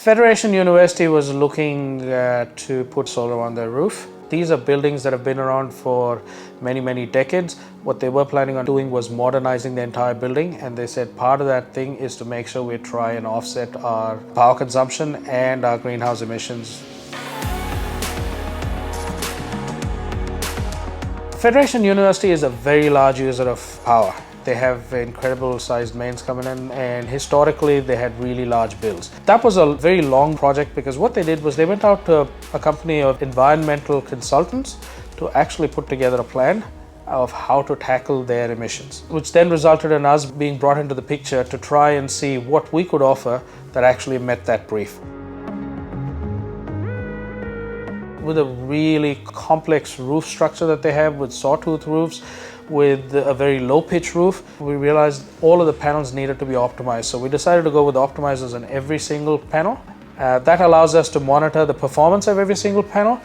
Federation University was looking to put solar on their roof. These are buildings that have been around for many decades. What they were planning on doing was modernizing the entire building, and they said part of that thing is to make sure we try and offset our power consumption and our greenhouse emissions. Federation University is a very large user of power. They have incredible sized mains coming in, and historically they had really large bills. That was a very long project because what they did was they went out to a company of environmental consultants to actually put together a plan of how to tackle their emissions, which then resulted in us being brought into the picture to try and see what we could offer that actually met that brief. With a really complex roof structure that they have with sawtooth roofs, with a very low pitch roof, we realized all of the panels needed to be optimized. So we decided to go with optimizers on every single panel. That allows us to monitor the performance of every single panel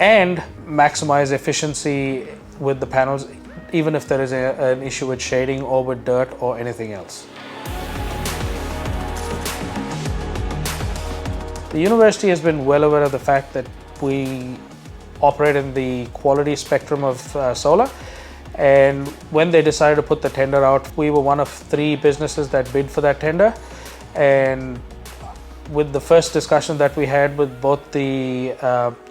and maximize efficiency with the panels, even if there is an issue with shading or with dirt or anything else. The university has been well aware of the fact that we operate in the quality spectrum of solar. And when they decided to put the tender out, we were one of 3 businesses that bid for that tender. And with the first discussion that we had with both the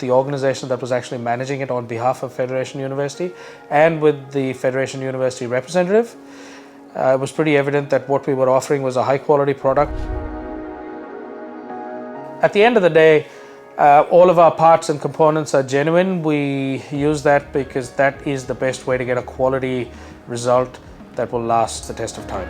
organization that was actually managing it on behalf of Federation University and with the Federation University representative, it was pretty evident that what we were offering was a high quality product. At the end of the day, all of our parts and components are genuine. We use that because that is the best way to get a quality result that will last the test of time.